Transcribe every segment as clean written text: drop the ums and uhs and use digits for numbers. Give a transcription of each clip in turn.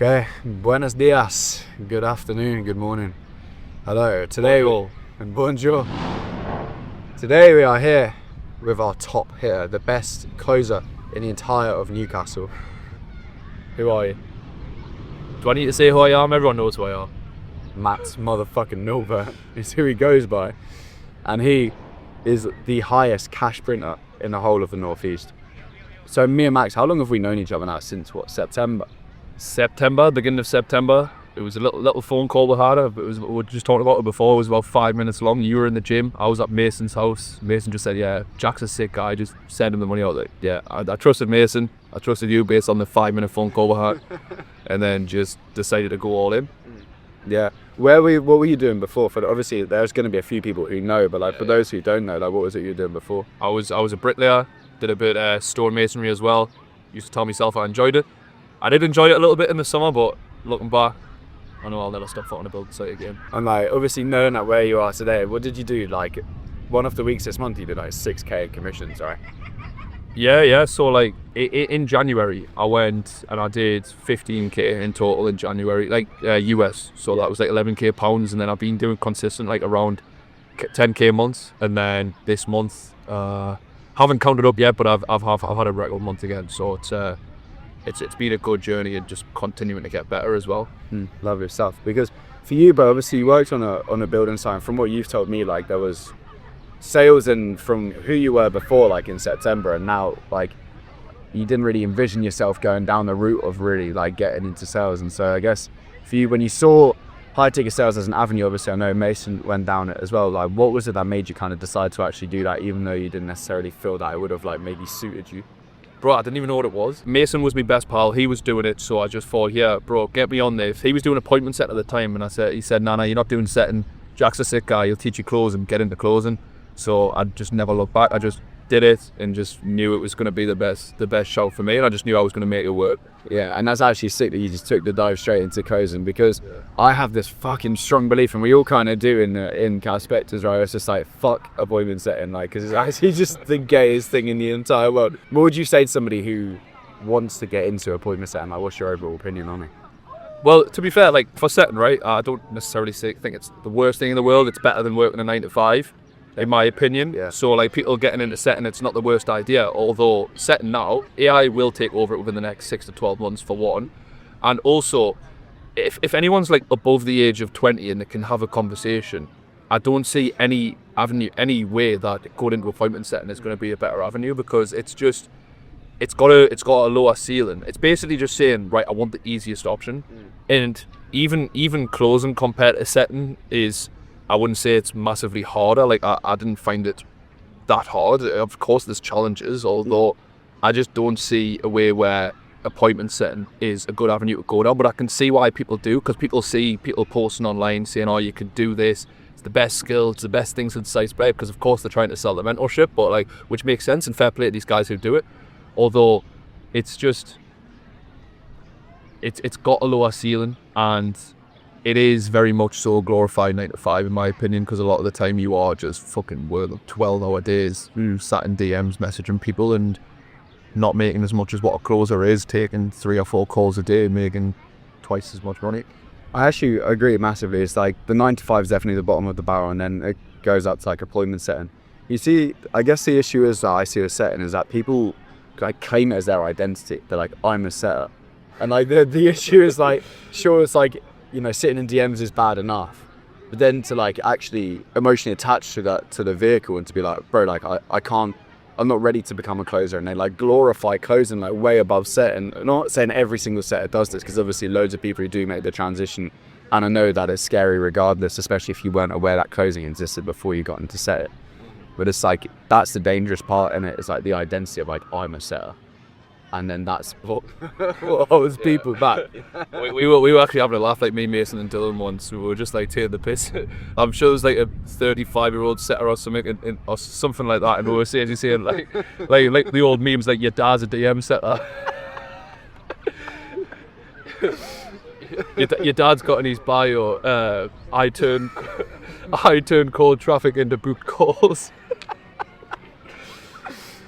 Okay, buenos dias, good afternoon, good morning. Hello, today and bonjour. Today we are here with our top hitter, the best closer in the entire of Newcastle. Who are you? Do I need to say who I am? Everyone knows who I am. Matt's motherfucking Nova is who he goes by. And he is the highest cash printer in the whole of the Northeast. So me and Max, how long have we known each other now? Since what, September? Beginning of September. It was a little phone call we had. We were just talking about it before. It was about 5 minutes long. You were in the gym. I was at Mason's house. Mason just said, yeah, Jack's a sick guy. Just send him the money out. Like, yeah, I trusted Mason. I trusted you based on the 5-minute phone call we had. And then just decided to go all in. Yeah. What were you doing before? Obviously, there's going to be a few people who know, but for those who don't know, what was it you were doing before? I was a bricklayer. Did a bit stone masonry as well. Used to tell myself I enjoyed it. I did enjoy it a little bit in the summer, but looking back, I know I'll never step foot on a building site again. And obviously knowing that where you are today, what did you do? One of the weeks this month, you did 6k in commissions, right? Yeah. So in January, I went and I did 15k in total in January, US. So that was 11k pounds, and then I've been doing consistent around 10k months, and then this month haven't counted up yet, but I've had a record month again. So it's been a good journey and just continuing to get better as well. Love your stuff. Because for you, bro, obviously you worked on a building site. From what you've told me, there was sales, and from who you were before, in September, and now you didn't really envision yourself going down the route of really getting into sales. And so I guess for you, when you saw high ticket sales as an avenue, obviously I know Mason went down it as well, what was it that made you kind of decide to actually do that, even though you didn't necessarily feel that it would have maybe suited you? Bro, I didn't even know what it was. Mason was my best pal. He was doing it, so I just thought, yeah, bro, get me on this. He was doing appointment set at the time, and he said, nah, you're not doing setting. Jack's a sick guy. He'll teach you closing, get into closing. So I just never looked back. I just did it and just knew it was going to be the best show for me, and I just knew I was going to make it work. Yeah, and that's actually sick that you just took the dive straight into closing, because I have this fucking strong belief, and we all kind of do in Caspectors, right? It's just fuck appointment setting, because it's actually just the gayest thing in the entire world. What would you say to somebody who wants to get into appointment setting? What's your overall opinion on it? Well, to be fair, for setting, right, I don't necessarily think it's the worst thing in the world. It's better than working a 9 to 5. In my opinion. Yeah. So people getting into setting, it's not the worst idea, although setting now, AI will take over it within the next 6 to 12 months for one. And also, if anyone's above the age of 20 and they can have a conversation, I don't see any way that going into appointment setting is going to be a better avenue, because it's got a lower ceiling. It's basically just saying, right, I want the easiest option. And even closing compared to setting is, I wouldn't say it's massively harder. I didn't find it that hard. Of course there's challenges, although I just don't see a way where appointment setting is a good avenue to go down. But I can see why people do, because people see people posting online saying, oh, you can do this, it's the best skill, it's the best thing since sliced bread, because of course they're trying to sell the mentorship, but which makes sense, and fair play to these guys who do it. Although it's got a lower ceiling, and it is very much so glorified 9 to 5 in my opinion, because a lot of the time you are just fucking working 12-hour days, sat in DMs messaging people and not making as much as what a closer is, taking 3 or 4 calls a day, making twice as much money. I actually agree massively. It's the 9 to 5 is definitely the bottom of the barrel, and then it goes up to appointment setting. You see, I guess the issue is that I see with setting is that people claim it as their identity. They're I'm a setter. And the issue is sure, it's sitting in DMs is bad enough, but then to actually emotionally attach to the vehicle, and to be bro, I'm not ready to become a closer, and they glorify closing way above setting. I'm not saying every single setter does this, because obviously loads of people who do make the transition, and I know that it's scary regardless, especially if you weren't aware that closing existed before you got into set it. But it's that's the dangerous part in it. It's the identity of I'm a setter. And then that's what holds people back. We were actually having a laugh, me, Mason and Dylan once. We were just taking the piss. I'm sure there's a 35-year-old setter or something, or something like that, and we were saying like the old memes, your dad's a DM setter. your dad's got in his bio, I turn cold traffic into booked calls.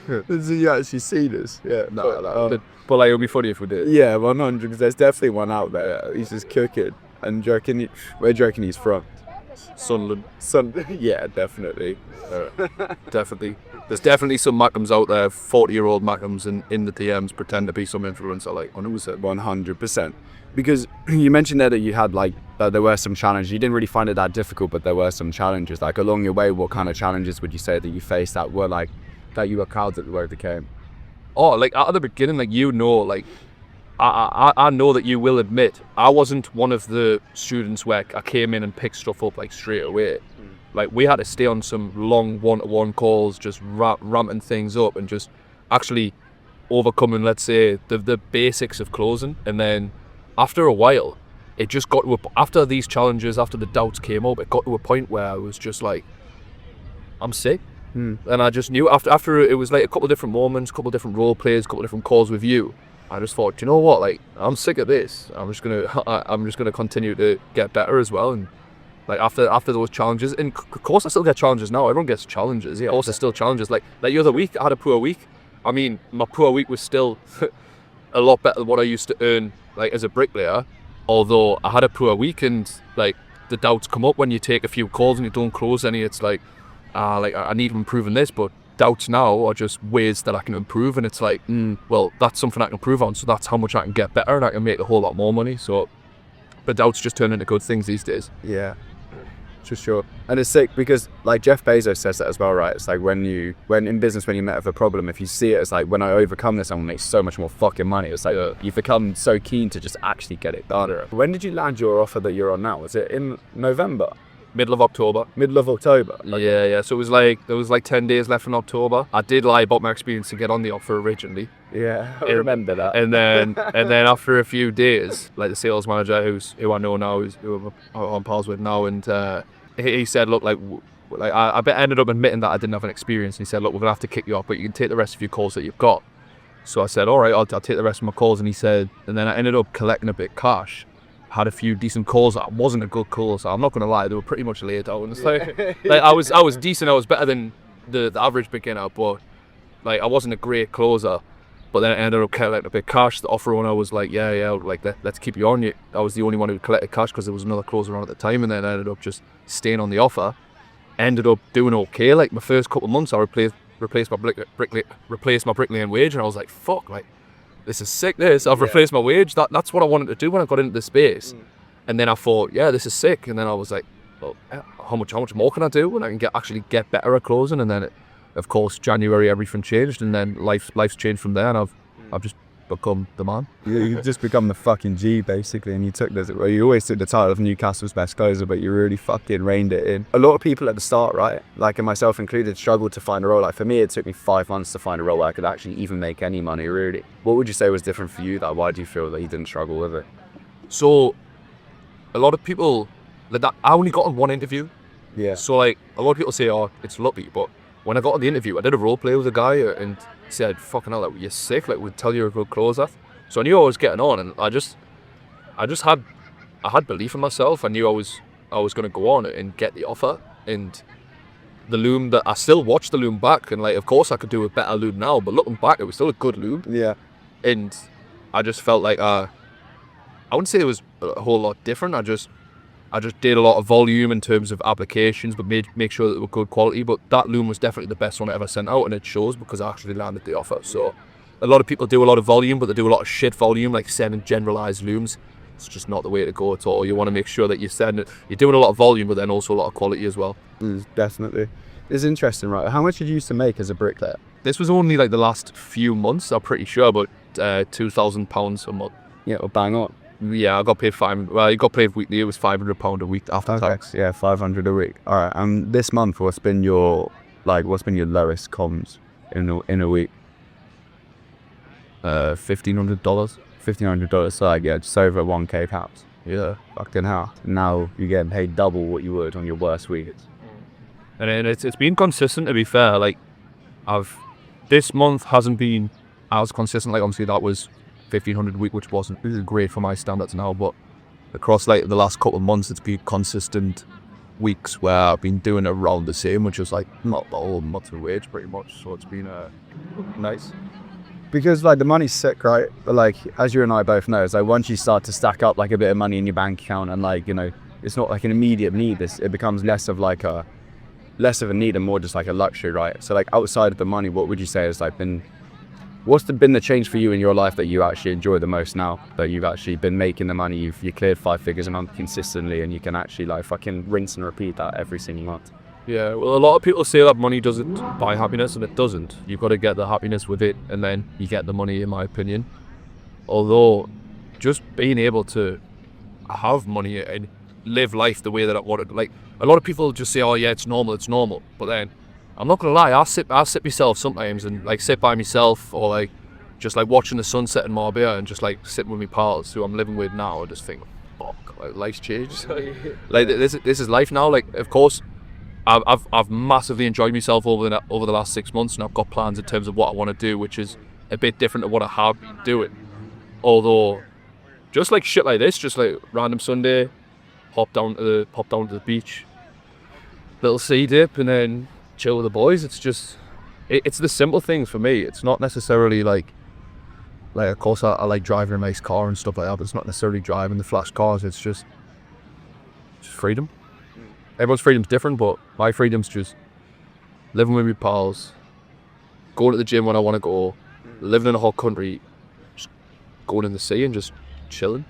Did you actually see this? Yeah, no. But like, it would be funny if we did. Yeah, 100. Because there's definitely one out there. He's just cooking. And joking, where do you reckon he's from? Sunderland. Yeah, definitely. Definitely. There's definitely some Mackems out there, 40-year-old Mackems in the DMs pretend to be some influencer, like 100%. Because you mentioned there that you had like, that there were some challenges. You didn't really find it that difficult, but there were some challenges. Like along your way, what kind of challenges would you say that you faced that were like, that you were proud that where it came? Oh, like at the beginning, like, you know, like, I know that you will admit, I wasn't one of the students where I came in and picked stuff up like straight away. Like, we had to stay on some long one-to-one calls, just ramping things up and just actually overcoming, let's say, the basics of closing. And then after a while, it just got to after these challenges, after the doubts came up, it got to a point where I was just like, I'm sick. And I just knew after it was like a couple of different moments, a couple of different role plays, a couple of different calls with you. I just thought, do you know what? Like, I'm sick of this. I'm just gonna continue to get better as well. And like after those challenges, and of course I still get challenges now. Everyone gets challenges. Yeah, also still challenges. Like the other week, I had a poor week. I mean, my poor week was still a lot better than what I used to earn like as a bricklayer. Although I had a poor week, and like the doubts come up when you take a few calls and you don't close any. It's like I need to improve in this, but doubts now are just ways that I can improve, and it's like, well, that's something I can improve on, so that's how much I can get better, and I can make a whole lot more money. So, but doubts just turn into good things these days. Yeah, for sure. And it's sick because like Jeff Bezos says that as well, right? It's like when in business, when you met with a problem, if you see it as like, when I overcome this, I'm gonna make so much more fucking money. It's like you've become so keen to just actually get it done. When did you land your offer that you're on now? Was it in November? Middle of October. Like, Yeah. So there was like 10 days left in October. I did lie about my experience to get on the offer originally. Yeah, I remember that. And then after a few days, like the sales manager who I know now, who I'm pals with now, and he said, look, like I ended up admitting that I didn't have an experience. And he said, look, we're gonna have to kick you off, but you can take the rest of your calls that you've got. So I said, all right, I'll take the rest of my calls. And he said, and then I ended up collecting a bit of cash. Had a few decent calls. I wasn't a good call, so I'm not gonna lie, they were pretty much laid out. And it's like I was decent. I was better than the average beginner, but like I wasn't a great closer. But then I ended up collecting a bit of cash. The offer owner was like, yeah, like let's keep you on. I was the only one who collected cash because there was another closer on at the time, and then I ended up just staying on the offer. Ended up doing okay. Like my first couple of months, I replaced my bricklaying wage, and I was like, fuck, like, this is sick. I've replaced my wage. That's what I wanted to do when I got into the space. And then I thought, yeah, this is sick. And then I was like, well, how much more can I do when I can actually get better at closing? And then of course, January, everything changed, and then life's changed from there, and I've just become the man. Yeah, you've just become the fucking G, basically, and you always took the title of Newcastle's best closer, but you really fucking reined it in. A lot of people at the start, right, like and myself included, struggled to find a role. Like for me, it took me 5 months to find a role where I could actually even make any money, really. What would you say was different for you? That why do you feel that you didn't struggle with it? So, a lot of people, like that, I only got on one interview. Yeah. So like, a lot of people say, oh, it's lucky, but when I got on the interview, I did a role play with a guy, and he said, fucking hell, like, you're sick, like, we'd tell you're a good closer. So I knew I was getting on, and I had belief in myself. I knew I was going to go on and get the offer. And the loom that I still watched the loom back, and like, of course I could do a better loom now, but looking back, it was still a good loom. Yeah. And I just felt like I wouldn't say it was a whole lot different. I just did a lot of volume in terms of applications, but make sure that they were good quality. But that loom was definitely the best one I ever sent out, and it shows because I actually landed the offer. So a lot of people do a lot of volume, but they do a lot of shit volume, like sending generalized looms. It's just not the way to go at all. You want to make sure that you're doing a lot of volume, but then also a lot of quality as well. Definitely. It's interesting, right? How much did you used to make as a bricklayer? This was only like the last few months, I'm pretty sure, but £2,000 a month. Yeah, well, bang on. Yeah, I got paid you got paid weekly. It was £500 a week after tax. Yeah, 500 a week. All right. And this month, what's been your lowest comms in a week? $1,500. $1,500. So like, yeah, just over 1K caps. Yeah. Fucking hell. Now you're getting paid double what you would on your worst weeks. And it's been consistent, to be fair. Like, this month hasn't been as consistent. Like, obviously that was $1,500 a week, which wasn't great for my standards now, but across like the last couple of months, it's been consistent weeks where I've been doing around the same, which is like not the whole month's wage pretty much. So it's been nice. because like the money's sick, right? But like as you and I both know, it's like once you start to stack up like a bit of money in your bank account, and like, you know, it's not like an immediate need. It becomes less of a need and more just like a luxury, right? So like outside of the money, what would you say has like been been the change for you in your life that you actually enjoy the most now that you've actually been making the money, you cleared 5 figures a month consistently, and you can actually like fucking rinse and repeat that every single month? Yeah, well, a lot of people say that money doesn't buy happiness, and it doesn't. You've got to get the happiness with it, and then you get the money, in my opinion. Although, just being able to have money and live life the way that I wanted, like, a lot of people just say, oh yeah, it's normal. But then, I'm not gonna lie, I'll sit myself sometimes and like sit by myself, or like just like watching the sunset in Marbella and just like sitting with my pals who I'm living with now, and just think, fuck, like life's changed. Like this is life now. Like, of course, I've massively enjoyed myself over the last 6 months, and I've got plans in terms of what I want to do, which is a bit different to what I have been doing. Although, just like shit like this, just like random Sunday, pop down to the beach, little sea dip, and then chill with the boys. It's just, it's the simple things for me. It's not necessarily like of course I like driving a nice car and stuff like that, but it's not necessarily driving the flash cars. It's just freedom. Everyone's freedom's different, but my freedom's just living with my pals, going to the gym when I want to go, living in a hot country, just going in the sea and just chilling.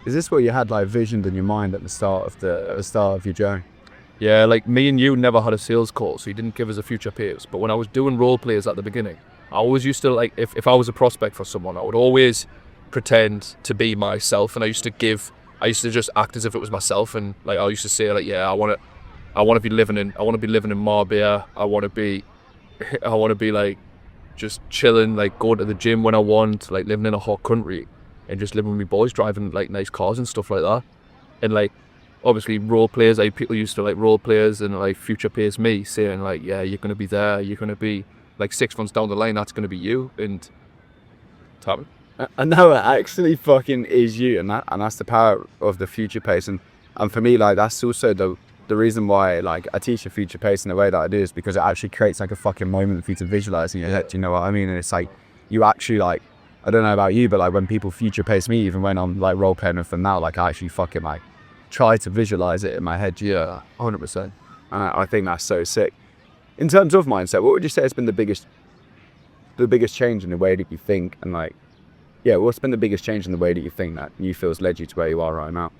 Is this what you had like visioned in your mind at the start of your journey? Yeah, like me and you never had a sales call, so you didn't give us a future pays. But when I was doing role plays at the beginning, I always used to, like, if I was a prospect for someone, I would always pretend to be myself, and I used to just act as if it was myself, and like I used to say, like, yeah, I want to be living in Marbella. I want to be like just chilling, like going to the gym when I want, like living in a hot country, and just living with my boys, driving like nice cars and stuff like that. And like, obviously role players, like people used to like role players and like future pays me, saying like, yeah, you're going to be there, you're going to be like 6 months down the line, that's going to be you. And it's happening. And now it actually fucking is you, and that's the power of the future pace. And for me, like, that's also the reason why like I teach a future pace in the way that I do, is because it actually creates like a fucking moment for you to visualize in your head. Do you know what I mean? And it's like, you actually, like, I don't know about you, but like when people future pace me, even when I'm like role playing with them now, like I actually fucking like try to visualize it in my head. Yeah, 100%. And I think that's so sick. In terms of mindset, what would you say has been the biggest change in the way that you think? And like, yeah, what's been the biggest change in the way that you think that you feel has led you to where you are right now?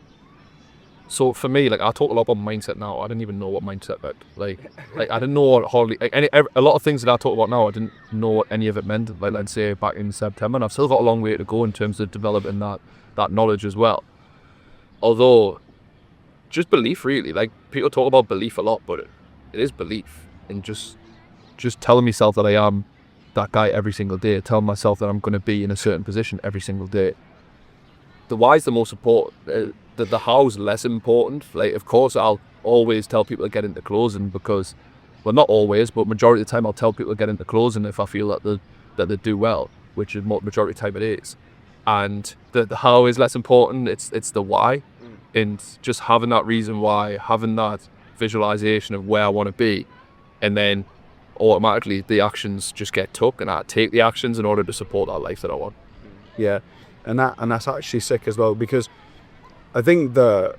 So for me, like, I talk a lot about mindset now. I didn't even know what mindset meant. Like I didn't know what hardly like a lot of things that I talk about now. I didn't know what any of it meant. Like, let's say back in September, and I've still got a long way to go in terms of developing that knowledge as well. Although, just belief, really. Like, people talk about belief a lot, but it is belief, and just telling myself that I am that guy every single day. Telling myself that I'm going to be in a certain position every single day. The why is the most important. The how is less important. Like, of course, I'll always tell people to get into closing because, well, not always, but majority of the time I'll tell people to get into closing if I feel that they do well, which is majority of the time it is. And the how is less important. It's the why, and just having that reason why, having that visualization of where I want to be, and then automatically the actions just get took, and I take the actions in order to support that life that I want. Yeah, and that's actually sick as well, because I think a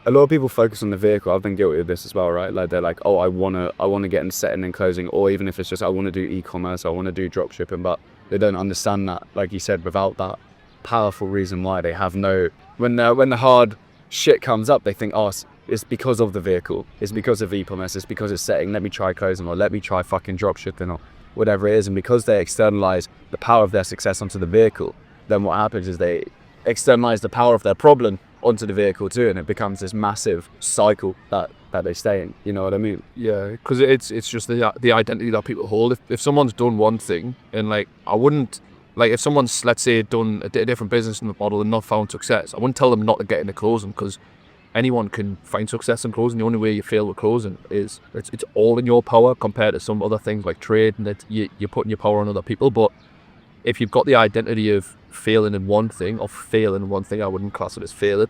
lot of people focus on the vehicle. I've been guilty of this as well, right? Like, they're like, oh, I wanna get into setting and closing, or even if it's just I want to do e-commerce, I want to do dropshipping, but they don't understand that, like you said, without that powerful reason why, they have no, when the hard shit comes up, they think, oh, it's because of the vehicle, it's because of e-commerce, it's because it's setting, let me try closing, or let me try fucking dropshipping, or whatever it is. And because they externalize the power of their success onto the vehicle, then what happens is they externalize the power of their problem onto the vehicle too, and it becomes this massive cycle that they stay in. You know what I mean? Yeah, because it's just the identity that people hold. If someone's done one thing, and like, I wouldn't, like, if someone's, let's say, done a different business model and not found success, I wouldn't tell them not to get into closing, because anyone can find success in closing. The only way you fail with closing is it's all in your power compared to some other things like trade, and that you're putting your power on other people. But if you've got the identity of failing in one thing, I wouldn't class it as failing,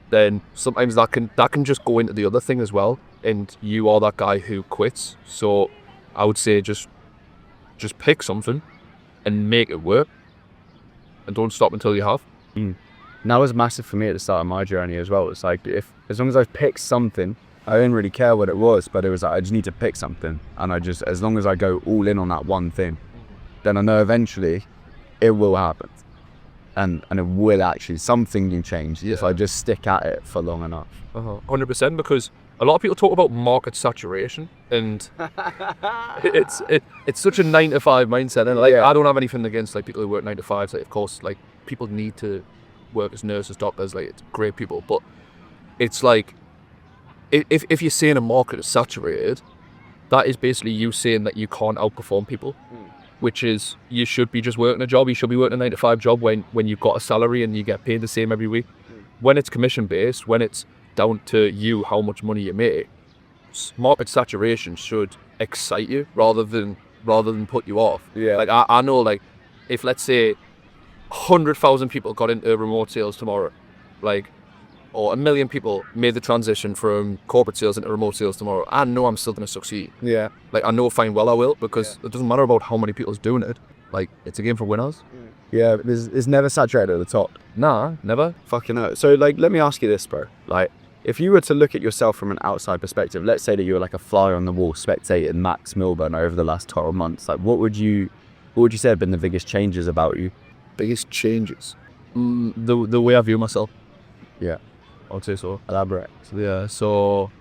then sometimes that can just go into the other thing as well, and you are that guy who quits. So I would say just pick something and make it work, and don't stop until you have. And that was massive for me at the start of my journey as well. It's like, as long as I picked something, I didn't really care what it was, but it was like, I just need to pick something. And as long as I go all in on that one thing, then I know eventually it will happen. And it will actually, something will change if I just stick at it for long enough. 100%, because a lot of people talk about market saturation, and it's such a 9-to-5 mindset. And like, I don't have anything against like people who work 9 to 5s. Like, of course, like people need to work as nurses, doctors, like it's great people. But it's like, if you're saying a market is saturated, that is basically you saying that you can't outperform people, which is you should be just working a job. You should be working a 9 to 5 job when you've got a salary and you get paid the same every week. When it's commission based, when it's down to you how much money you make, market saturation should excite you rather than put you off. Like I know, like if let's say 100,000 people got into remote sales tomorrow, like, or 1 million people made the transition from corporate sales into remote sales tomorrow, I know I'm still going to succeed. Like, I know fine well I will, because it doesn't matter about how many people's doing it. Like, it's a game for winners. It's never saturated at the top. Nah, never. Fucking no. So, like, let me ask you this, bro. Like, if you were to look at yourself from an outside perspective, let's say that you were like a fly on the wall spectating Max Milburn over the last 12 months, like, what would you say have been the biggest changes about you? Biggest changes? The way I view myself. I would say so. Elaborate. So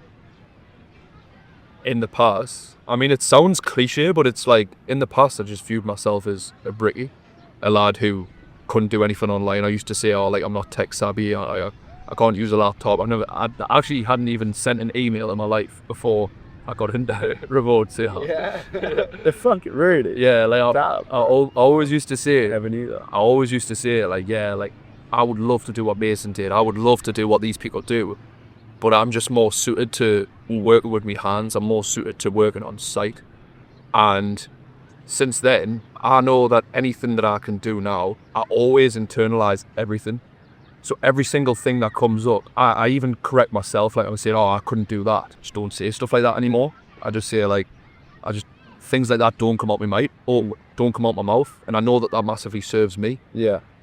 in the past, I mean, it sounds cliche, but it's like, in the past, I just viewed myself as a brickie, a lad who couldn't do anything online. I used to say, oh, like, I'm not tech savvy, I can't use a laptop. I actually hadn't even sent an email in my life before I got into remote sales. The fuck, really? Like, I always used to say it. Never knew that. I always used to say it, like, like, I would love to do what Mason did. I would love to do what these people do. But I'm just more suited to working with my hands. I'm more suited to working on site. And since then, I know that anything that I can do now, I always internalize everything. So every single thing that comes up, I even correct myself. Like, I was saying, oh, I couldn't do that. Just don't say stuff like that anymore. I just say, like, things like that don't come out my mouth, or don't come out my mouth. And I know that massively serves me.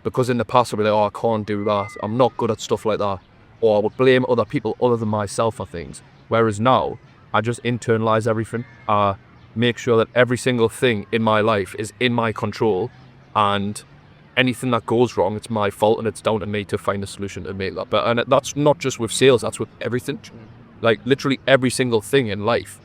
Because in the past I'd be like, oh, I can't do that, I'm not good at stuff like that, or I would blame other people other than myself for things. Whereas now, I just internalize everything. I make sure that every single thing in my life is in my control, and anything that goes wrong, it's my fault, and it's down to me to find a solution to make that better. And that's not just with sales, that's with everything. Like, literally every single thing in life,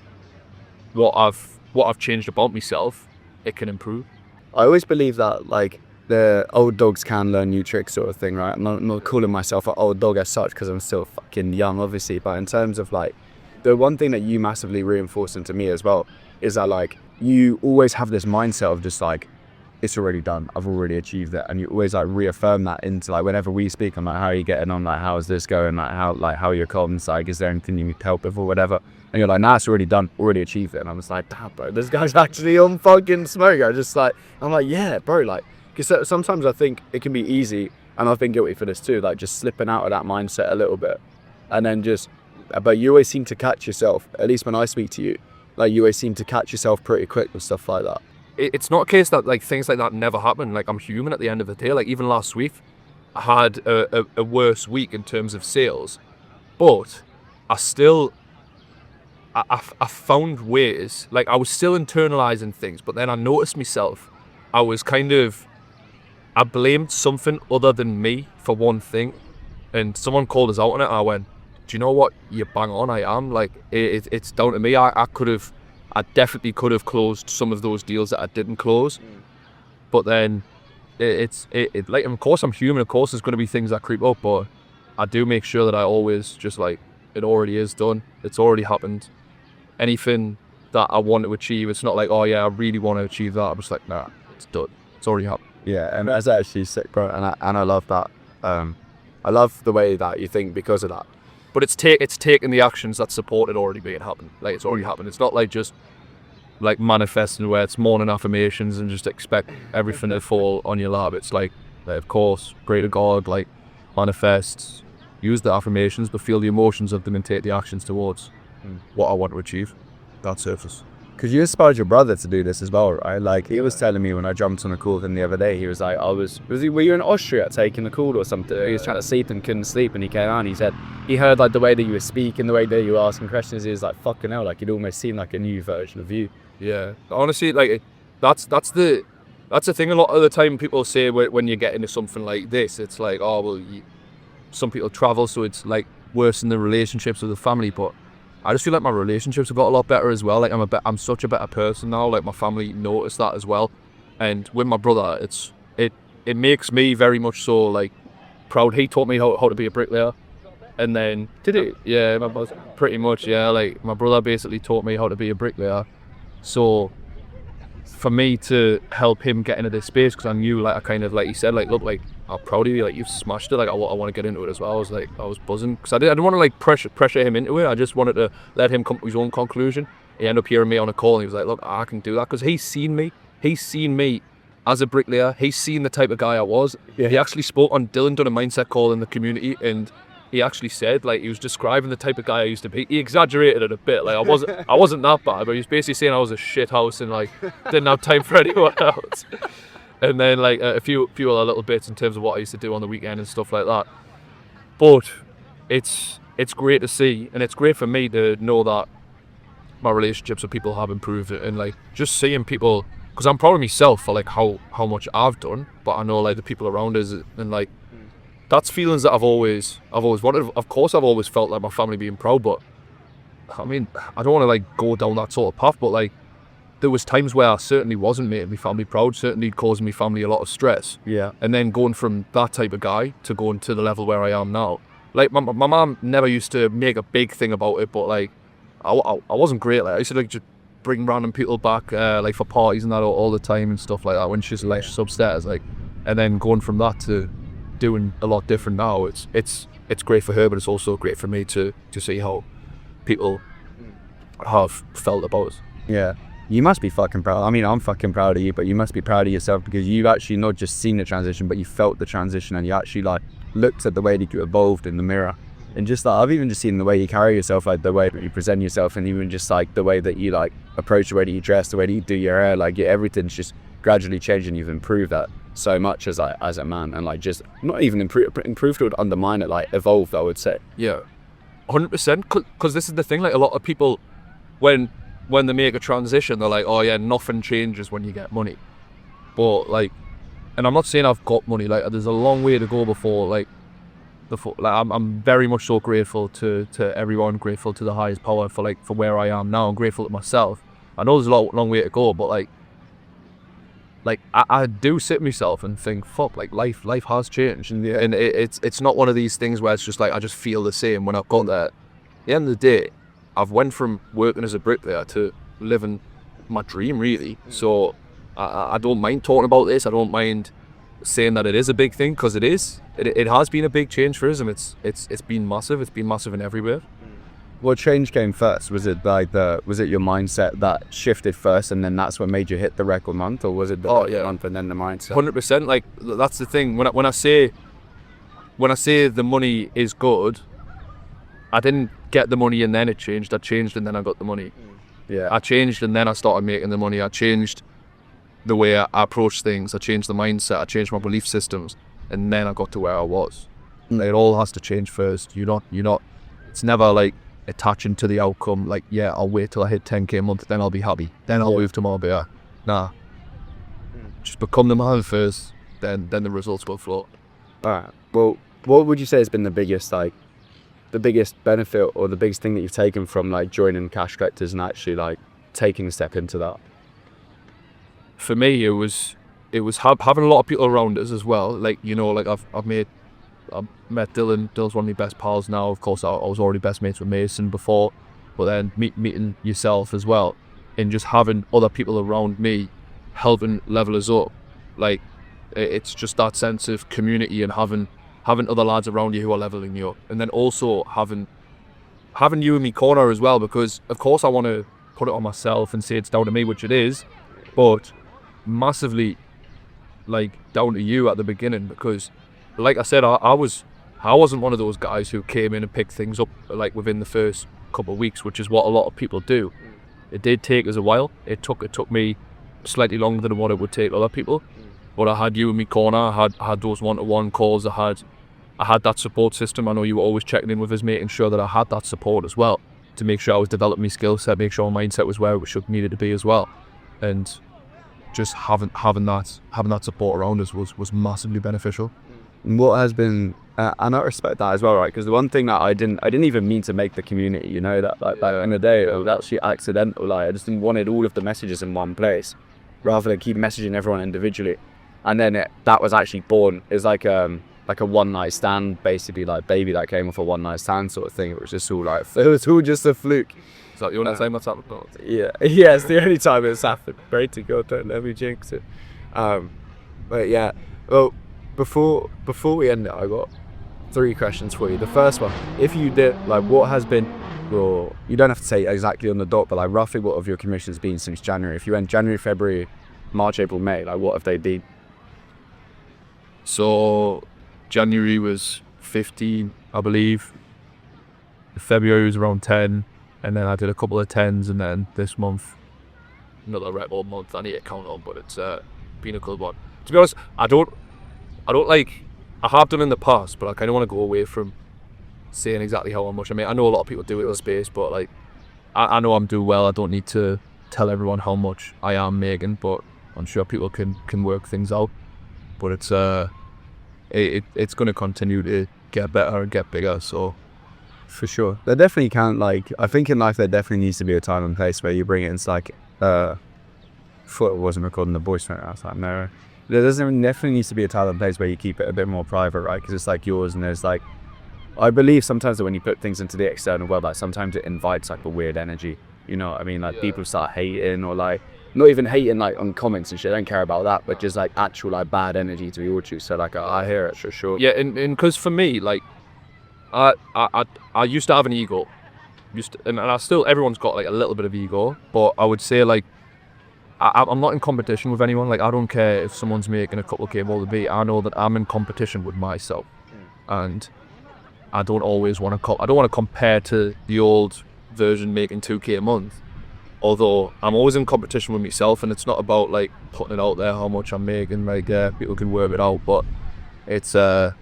what I've changed about myself, it can improve. I always believe that, like, the old dogs can learn new tricks sort of thing, right? I'm not calling myself an old dog as such, because I'm still fucking young, obviously. But in terms of, like, the one thing that you massively reinforced into me as well is that, like, you always have this mindset of just, like, it's already done, I've already achieved it. And you always, like, reaffirm that into, like, whenever we speak, I'm like, how are you getting on? Like, how's this going? Like, how are your comms? Like, is there anything you need help with or whatever? And you're like, nah, it's already done, already achieved it. And I'm just like, damn, bro, this guy's actually on fucking smoke. I'm like, yeah, bro, like, because sometimes I think it can be easy, and I've been guilty for this too, like just slipping out of that mindset a little bit, and then but you always seem to catch yourself, at least when I speak to you, like you always seem to catch yourself pretty quick with stuff like that. It's not a case that, like, things like that never happen. Like, I'm human at the end of the day. Like, even last week, I had a worse week in terms of sales, but I found ways, like, I was still internalizing things, but then I noticed myself, I blamed something other than me for one thing, and someone called us out on it, and I went, do you know what, you bang on, I am, like, it's down to me. I definitely could have closed some of those deals that I didn't close, but then like, of course I'm human, of course there's going to be things that creep up, but I do make sure that I always just, like, it already is done, it's already happened. Anything that I want to achieve, it's not like, oh yeah, I really want to achieve that, I'm just like, nah, it's done, it's already happened. Yeah, and that's actually sick, bro, and I love that. I love the way that you think because of that. But it's taking the actions that support it already being happened. Like, it's already happened. It's not like just like manifesting where it's morning affirmations and just expect everything to fall on your lap. It's like, of course, pray to God, like, manifest, use the affirmations, but feel the emotions of them and take the actions towards what I want to achieve. That surface. Because you inspired your brother to do this as well, right? Like he was telling me when I jumped on a call with him the other day, he was like, were you in Austria taking a call or something? He was trying to sleep and couldn't sleep, and he came out and he said he heard like the way that you were speaking, the way that you were asking questions. He was like, fucking hell, like it almost seemed like a new version of you. Yeah, honestly, like that's the thing. A lot of the time, people say when you get into something like this, it's like, oh well, some people travel, so it's like worse in the relationships with the family. But I just feel like my relationships have got a lot better as well. Like I'm such a better person now. Like my family noticed that as well, and with my brother, it makes me very much so like proud. He taught me how to be a bricklayer, and then Did he? Yeah, pretty much. Yeah, like my brother basically taught me how to be a bricklayer. So for me to help him get into this space, because I knew, like I kind of, like he said, like look, like I'm proud of you, like you've smashed it, like I want to get into it as well. I was buzzing because I didn't want to like pressure him into it. I just wanted to let him come to his own conclusion. He ended up hearing me on a call and he was like, look, I can do that, because he's seen me as a bricklayer. He's seen the type of guy I was. Yeah. He actually spoke on Dylan done a mindset call in the community, and he actually said, like, he was describing the type of guy I used to be. He exaggerated it a bit. Like, I wasn't that bad, but he was basically saying I was a shit house and like didn't have time for anyone else. And then like a few other little bits in terms of what I used to do on the weekend and stuff like that. But it's great to see, and it's great for me to know that my relationships with people have improved, and like just seeing people, because I'm proud of myself for like how much I've done, but I know like the people around us, and like that's feelings that I've always wanted. Of course, I've always felt like my family being proud, but I mean, I don't want to like go down that sort of path, but like there was times where I certainly wasn't making my family proud, certainly causing my family a lot of stress. Yeah. And then going from that type of guy to going to the level where I am now. Like my mom never used to make a big thing about it, but like I wasn't great. Like I used to like just bring random people back like for parties and that all the time and stuff like that when she's upstairs, like, and then going from that to doing a lot different now, it's great for her, but it's also great for me to see how people have felt about us. Yeah. You must be fucking proud. I mean, I'm fucking proud of you, but you must be proud of yourself because you've actually not just seen the transition, but you felt the transition, and you actually like looked at the way that you evolved in the mirror. And just like, I've even just seen the way you carry yourself, like the way that you present yourself, and even just like the way that you like approach, the way that you dress, the way that you do your hair, like everything's just gradually changing. You've improved that so much as a man, and like just not even improved would undermine it, like evolved, I would say. Yeah, 100%. Because this is the thing, like a lot of people, when they make a transition, they're like, oh yeah, nothing changes when you get money. But like, and I'm not saying I've got money, like there's a long way to go before like I'm very much so grateful to everyone, grateful to the highest power for where I am now. I'm grateful to myself. I know there's a long way to go, but like I do sit with myself and think, fuck, like life has changed, and it's not one of these things where it's just like I just feel the same when I've got there. At the end of the day, I've went from working as a bricklayer to living my dream, really. So I don't mind talking about this. I don't mind saying that it is a big thing, because it is. It has been a big change for us, and it's been massive. It's been massive in every way. What change came first? Was it was it your mindset that shifted first, and then that's what made you hit the record month, or was it the month and then the mindset? 100%. Like that's the thing. When I say the money is good, I didn't get the money and then it changed. I changed and then I got the money. Yeah. I changed and then I started making the money. I changed the way I approach things. I changed the mindset. I changed my belief systems, and then I got to where I was. It all has to change first. You're not. It's never like attaching to the outcome. Like, yeah, I'll wait till I hit 10k a month, then I'll be happy. Then I'll move to more beer. Nah. Just become the man first. Then the results will flow. All right. Well, what would you say has been the biggest benefit or the biggest thing that you've taken from like joining Cash Collectors and actually like taking a step into that? For me, it was having a lot of people around us as well. Like, you know, like I've met Dylan. Dylan's one of my best pals now. Of course, I was already best mates with Mason before, but then meeting yourself as well, and just having other people around me helping level us up. Like, it's just that sense of community and having other lads around you who are leveling you up, and then also having you in my corner as well, because of course I want to put it on myself and say it's down to me, which it is, but massively like down to you at the beginning, because like I said, I wasn't one of those guys who came in and picked things up like within the first couple of weeks, which is what a lot of people do. It did take us a while. It took me slightly longer than what it would take other people. But I had you in my corner. I had those one-to-one calls. I had that support system. I know you were always checking in with us, making sure that I had that support as well, to make sure I was developing my skill set, make sure my mindset was where it needed to be as well. And just having that support around us was massively beneficial. What has been, and I respect that as well, right? Because the one thing that I didn't even mean to make the community, you know, that like back in the day, it was actually accidental. Like I just wanted all of the messages in one place, rather than keep messaging everyone individually. And then that was actually born. It's like a one night stand, basically, like baby that came off a one night stand sort of thing. It was just all like, it was all just a fluke. Is that the only time that's happened? Yeah, it's the only time it's happened. Pray to God, don't let me jinx it. But yeah, well, before we end it, I got 3 questions for you. The first one, if you did, like, what has been your, you don't have to say exactly on the dot, but like roughly what have your commissions been since January? If you went January, February, March, April, May, like what have they been? So January was 15, I believe. February was around 10, and then I did a couple of 10s, and then this month, another record month. I need to count on, but it's been a good one. To be honest, I don't like, I have done in the past, but I kind of want to go away from saying exactly how much I make. I know a lot of people do it in the space, but like, I know I'm doing well. I don't need to tell everyone how much I am making, but I'm sure people can work things out. But it's going to continue to get better and get bigger. So for sure, there definitely can, like, I think in life there definitely needs to be a time and place where you bring it into like thought it wasn't recording the voice note. I was like, no, there definitely needs to be a time and place where you keep it a bit more private, right? Because it's like yours, and there's like, I believe sometimes that when you put things into the external world, like sometimes it invites like a weird energy, you know what I mean? Like people start hating, or like not even hating like on comments and shit, I don't care about that, but just like actual like bad energy to your truth. So like I hear it for sure. Yeah, and because for me, like I used to have an ego, and I still, everyone's got like a little bit of ego, but I would say like I'm not in competition with anyone. Like I don't care if someone's making a couple of K more than me. I know that I'm in competition with myself, and I don't always want to. I don't want to compare to the old version making 2K a month. Although I'm always in competition with myself, and it's not about like putting it out there how much I'm making. Like people can work it out, but it's one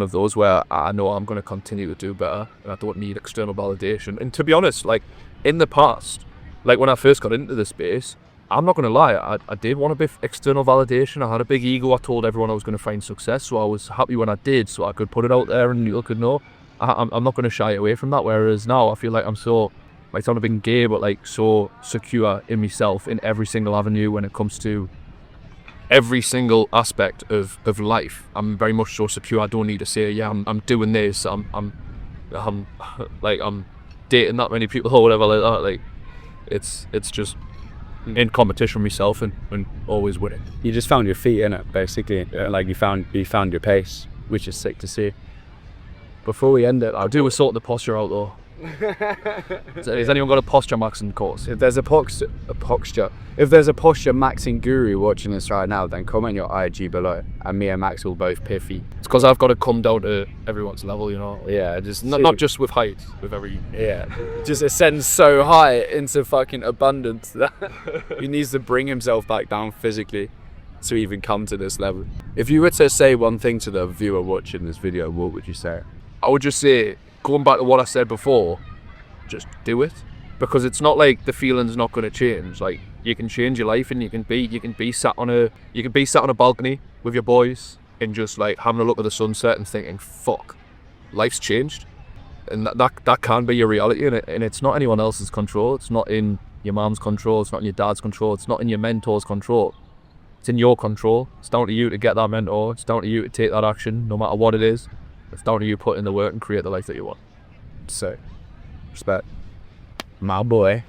of those where I know I'm going to continue to do better, and I don't need external validation. And to be honest, like in the past, like when I first got into the space, I'm not going to lie, I did want a bit of external validation. I had a big ego. I told everyone I was going to find success, so I was happy when I did, so I could put it out there and people could know. I'm not going to shy away from that. Whereas now I feel like I'm so, I sound a bit gay, but like so secure in myself in every single avenue when it comes to every single aspect of life. I'm very much so secure. I don't need to say, yeah, I'm doing this. I'm dating that many people or whatever like that. Like it's just in competition with myself and always winning. You just found your feet in it, basically. Like you found your pace, which is sick to see. Before we end it, I do sort the posture out though. Has anyone got a posture maxing course? If there's a posture maxing guru watching this right now, then comment your IG below, and me and Max will both piffy. It's because I've got to come down to everyone's level, you know. Yeah, just not just with height, with every. Yeah, just ascends so high into fucking abundance that he needs to bring himself back down physically to even come to this level. If you were to say one thing to the viewer watching this video, what would you say? I would just say, going back to what I said before, just do it, because it's not like the feeling's not going to change. Like you can change your life, and you can be sat on a balcony with your boys and just like having a look at the sunset and thinking, fuck, life's changed, and that can be your reality, and it's not anyone else's control. It's not in your mom's control. It's not in your dad's control. It's not in your mentor's control. It's in your control. It's down to you to get that mentor. It's down to you to take that action, no matter what it is. It's down to you put in the work and create the life that you want. So, respect. My boy.